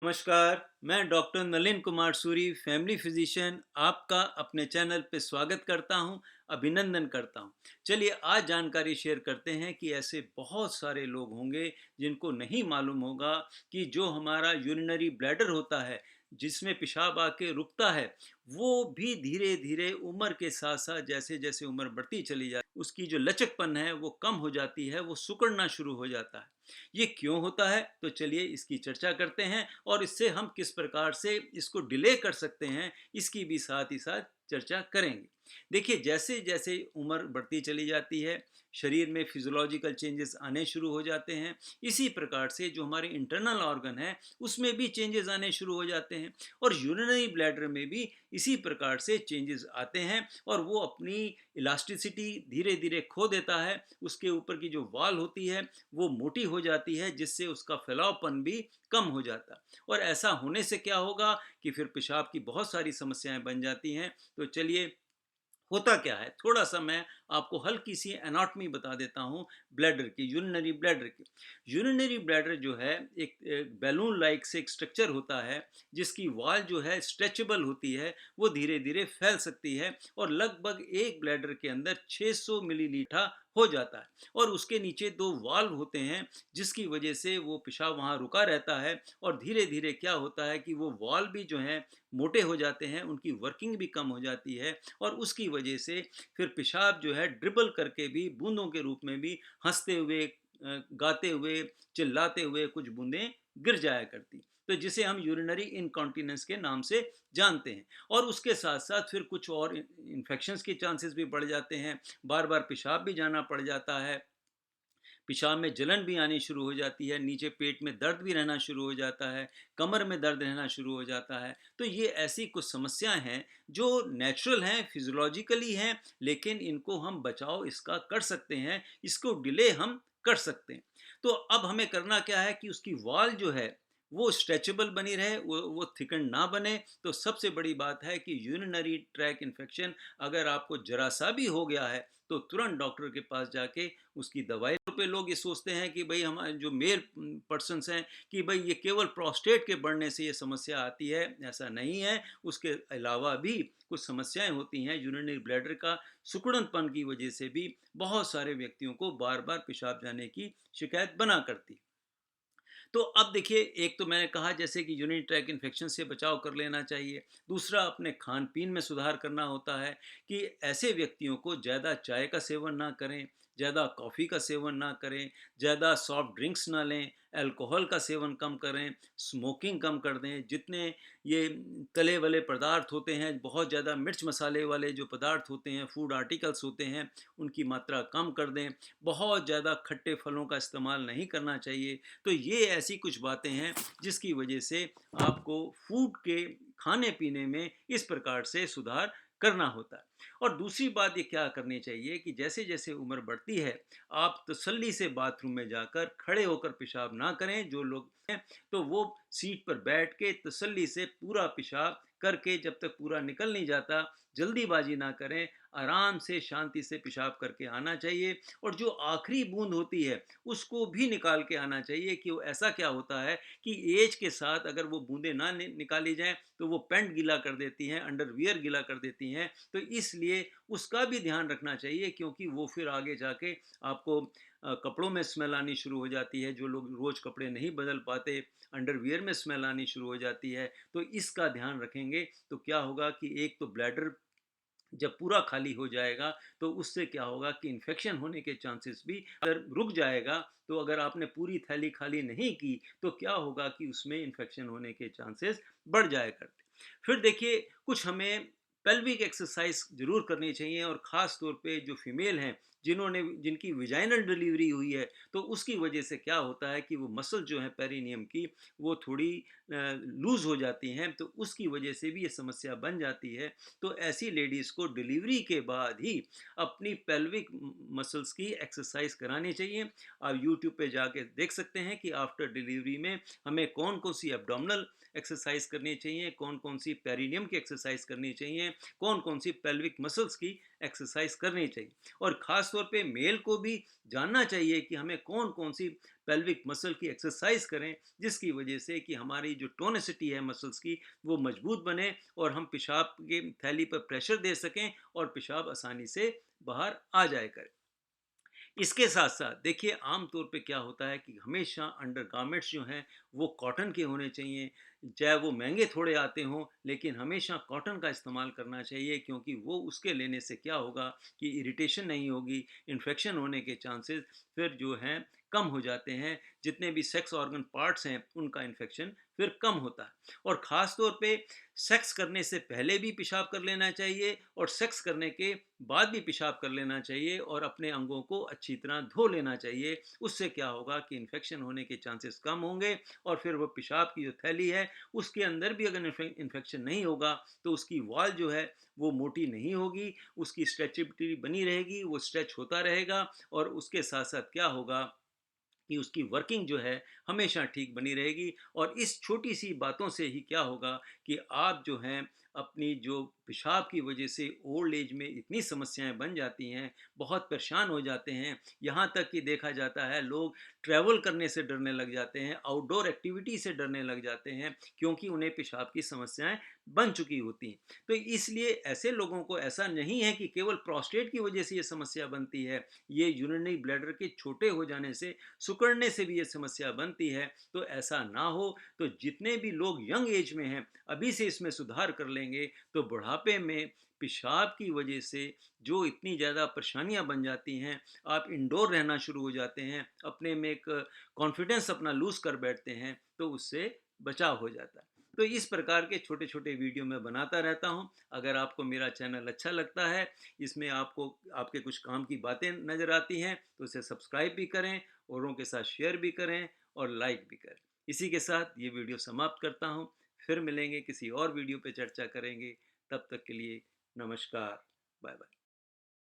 नमस्कार, मैं doctor Nalin Kumar Suri, family physician, आपका अपने चैनल पे स्वागत करता हूं, अभिनंदन करता हूं। चलिए आज जानकारी शेयर करते हैं कि ऐसे बहुत सारे लोग होंगे जिनको नहीं मालूम होगा कि जो हमारा यूरिनरी ब्लैडर होता है, जिसमें पेशाब आके रुकता है, वो भी धीरे धीरे उम्र के साथ साथ जैसे जैसे उम्र बढ़ती चली जाती है, उसकी जो लचकपन है वो कम हो जाती है, वो सिकुड़ना शुरू हो जाता है। ये क्यों होता है? तो चलिए इसकी चर्चा करते हैं और इससे हम किस प्रकार से इसको डिले कर सकते हैं, इसकी भी साथ ही साथ चर्चा करेंगे। देखिए, जैसे जैसे उम्र बढ़ती चली जाती है, शरीर में फिजियोलॉजिकल चेंजेस आने शुरू हो जाते हैं। इसी प्रकार से जो हमारे इंटरनल ऑर्गन है, उसमें भी चेंजेस आने शुरू हो जाते हैं और यूरिनरी ब्लैडर में भी इसी प्रकार से चेंजेस आते हैं और वो अपनी इलास्टिसिटी धीरे धीरे खो देता है। उसके ऊपर की जो वॉल होती है वो मोटी हो जाती है, जिससे उसका फैलावपन भी कम हो जाता है। और ऐसा होने से क्या होगा कि फिर पेशाब की बहुत सारी समस्याएं बन जाती हैं। तो चलिए, होता क्या है, थोड़ा सा मैं आपको हल्की सी एनाटॉमी बता देता हूँ ब्लैडर की, यूरिनरी ब्लैडर की। यूरिनरी ब्लैडर जो है एक बैलून लाइक से एक स्ट्रक्चर होता है, जिसकी वॉल जो है स्ट्रेचेबल होती है, वो धीरे धीरे फैल सकती है और लगभग एक ब्लैडर के अंदर 600 मिलीलीटर हो जाता है। और उसके नीचे दो वाल्व होते हैं, जिसकी वजह से वो पेशाब वहाँ रुका रहता है और धीरे धीरे क्या होता है कि वो वाल्व भी जो है मोटे हो जाते हैं, उनकी वर्किंग भी कम हो जाती है और उसकी वजह से फिर पेशाब जो है ड्रिबल करके भी, बूंदों के रूप में भी, हंसते हुए, गाते हुए, चिल्लाते हुए कुछ बूंदें गिर जाया करती, तो जिसे हम यूरिनरी इनकॉन्टिनेंस के नाम से जानते हैं। और उसके साथ साथ फिर कुछ और इन्फेक्शंस के चांसेस भी बढ़ जाते हैं, बार बार पेशाब भी जाना पड़ जाता है, पेशाब में जलन भी आनी शुरू हो जाती है, नीचे पेट में दर्द भी रहना शुरू हो जाता है, कमर में दर्द रहना शुरू हो जाता है। तो ये ऐसी कुछ समस्याएं हैं जो नेचुरल हैं, फिजियोलॉजिकली हैं, लेकिन इनको हम बचाव इसका कर सकते हैं, इसको डिले हम कर सकते हैं। तो अब हमें करना क्या है कि उसकी वॉल जो है वो स्ट्रेचेबल बनी रहे, वो थिकन ना बने। तो सबसे बड़ी बात है कि यूरिनरी ट्रैक इन्फेक्शन अगर आपको जरा सा भी हो गया है, तो तुरंत डॉक्टर के पास जाके उसकी दवाई पे। लोग ये सोचते हैं कि भाई हमारे जो मेल पर्सन्स हैं कि भाई ये केवल प्रोस्टेट के बढ़ने से ये समस्या आती है, ऐसा नहीं है। उसके अलावा भी कुछ समस्याएं होती हैं, यूरिनरी ब्लैडर का सिकुड़नपन की वजह से भी बहुत सारे व्यक्तियों को बार बार पेशाब जाने की शिकायत बना करती। तो अब देखिए, एक तो मैंने कहा जैसे कि यूरिनरी ट्रैक इन्फेक्शन से बचाव कर लेना चाहिए। दूसरा, अपने खान पीन में सुधार करना होता है कि ऐसे व्यक्तियों को ज़्यादा चाय का सेवन ना करें, ज़्यादा कॉफ़ी का सेवन ना करें, ज़्यादा सॉफ्ट ड्रिंक्स ना लें, अल्कोहल का सेवन कम करें, स्मोकिंग कम कर दें। जितने ये तले वाले पदार्थ होते हैं, बहुत ज़्यादा मिर्च मसाले वाले जो पदार्थ होते हैं, फूड आर्टिकल्स होते हैं, उनकी मात्रा कम कर दें। बहुत ज़्यादा खट्टे फलों का इस्तेमाल नहीं करना चाहिए। तो ये ऐसी कुछ बातें हैं जिसकी वजह से आपको फूड के खाने पीने में इस प्रकार से सुधार करना होता है। और दूसरी बात ये क्या करनी चाहिए कि जैसे जैसे उम्र बढ़ती है, आप तसल्ली से बाथरूम में जाकर खड़े होकर पेशाब ना करें। जो लोग हैं तो वो सीट पर बैठ के तसल्ली से पूरा पेशाब करके, जब तक पूरा निकल नहीं जाता, जल्दीबाजी ना करें, आराम से शांति से पेशाब करके आना चाहिए। और जो आखिरी बूंद होती है उसको भी निकाल के आना चाहिए। कि वो ऐसा क्या होता है कि एज के साथ अगर वो बूंदें ना निकाली जाएं तो वो पैंट गीला कर देती हैं, अंडरवियर गीला कर देती हैं। तो इसलिए उसका भी ध्यान रखना चाहिए, क्योंकि वो फिर आगे जाके आपको कपड़ों में स्मेल आनी शुरू हो जाती है। जो लोग रोज़ कपड़े नहीं बदल पाते, अंडरवियर में स्मेल आनी शुरू हो जाती है। तो इसका ध्यान रखेंगे तो क्या होगा कि एक तो ब्लैडर जब पूरा खाली हो जाएगा, तो उससे क्या होगा कि इन्फेक्शन होने के चांसेस भी अगर रुक जाएगा। तो अगर आपने पूरी थैली खाली नहीं की तो क्या होगा कि उसमें इन्फेक्शन होने के चांसेस बढ़ जाया करते। फिर देखिए, कुछ हमें पेल्विक एक्सरसाइज जरूर करनी चाहिए, और ख़ास तौर पे जो फीमेल हैं, जिनकी विजाइनल डिलीवरी हुई है, तो उसकी वजह से क्या होता है कि वो मसल जो है पेरिनियम की, वो थोड़ी लूज़ हो जाती हैं, तो उसकी वजह से भी ये समस्या बन जाती है। तो ऐसी लेडीज़ को डिलीवरी के बाद ही अपनी पेल्विक मसल्स की एक्सरसाइज करानी चाहिए। आप यूट्यूब पे जाके देख सकते हैं कि आफ्टर डिलीवरी में हमें कौन कौन सी एब्डोमिनल एक्सरसाइज करनी चाहिए, कौन कौन सी पेरिनियम की एक्सरसाइज करनी चाहिए, कौन कौन सी पेल्विक मसल्स की एक्सरसाइज करनी चाहिए। और ख़ास तौर पे मेल को भी जानना चाहिए कि हमें कौन कौन सी पेल्विक मसल की एक्सरसाइज करें, जिसकी वजह से कि हमारी जो टोनिसिटी है मसल्स की वो मजबूत बने और हम पेशाब के थैली पर प्रेशर दे सकें और पेशाब आसानी से बाहर आ जाए करें। इसके साथ साथ देखिए आम तौर पे क्या होता है कि हमेशा अंडरगारमेंट्स जो हैं वो कॉटन के होने चाहिए, चाहे वो महंगे थोड़े आते हों, लेकिन हमेशा कॉटन का इस्तेमाल करना चाहिए, क्योंकि वो उसके लेने से क्या होगा कि इरिटेशन नहीं होगी, इन्फेक्शन होने के चांसेस फिर जो हैं कम हो जाते हैं। जितने भी सेक्स ऑर्गन पार्ट्स हैं उनका इन्फेक्शन फिर कम होता है। और ख़ास तौर पे सेक्स करने से पहले भी पेशाब कर लेना चाहिए और सेक्स करने के बाद भी पेशाब कर लेना चाहिए और अपने अंगों को अच्छी तरह धो लेना चाहिए। उससे क्या होगा कि इन्फेक्शन होने के चांसेस कम होंगे और फिर वो पेशाब की जो थैली है उसके अंदर भी अगर इन्फेक्शन नहीं होगा तो उसकी वॉल जो है वो मोटी नहीं होगी, उसकी स्ट्रेचेबिलिटी बनी रहेगी, वो स्ट्रेच होता रहेगा और उसके साथ साथ क्या होगा कि उसकी वर्किंग जो है हमेशा ठीक बनी रहेगी। और इस छोटी सी बातों से ही क्या होगा कि आप जो हैं अपनी जो पेशाब की वजह से ओल्ड एज में इतनी समस्याएं बन जाती हैं, बहुत परेशान हो जाते हैं, यहाँ तक कि देखा जाता है लोग ट्रैवल करने से डरने लग जाते हैं, आउटडोर एक्टिविटी से डरने लग जाते हैं, क्योंकि उन्हें पेशाब की समस्याएं बन चुकी होती हैं। तो इसलिए ऐसे लोगों को ऐसा नहीं है कि केवल प्रोस्टेट की वजह से ये समस्या बनती है, ये यूरिनरी ब्लैडर के छोटे हो जाने से, सिकुड़ने से भी ये समस्या बनती है। तो ऐसा ना हो, तो जितने भी लोग यंग एज में हैं अभी से इसमें सुधार कर लेंगे तो बुढ़ापे में पेशाब की वजह से जो इतनी ज़्यादा परेशानियां बन जाती हैं, आप इंडोर रहना शुरू हो जाते हैं, अपने में एक कॉन्फिडेंस अपना लूज कर बैठते हैं, तो उससे बचाव हो जाता है। तो इस प्रकार के छोटे छोटे वीडियो मैं बनाता रहता हूं। अगर आपको मेरा चैनल अच्छा लगता है, इसमें आपको आपके कुछ काम की बातें नज़र आती हैं, तो इसे सब्सक्राइब भी करें, औरों के साथ शेयर भी करें और लाइक भी करें। इसी के साथ ये वीडियो समाप्त करता हूँ। फिर मिलेंगे, किसी और वीडियो पे चर्चा करेंगे। तब तक के लिए नमस्कार। Bye bye.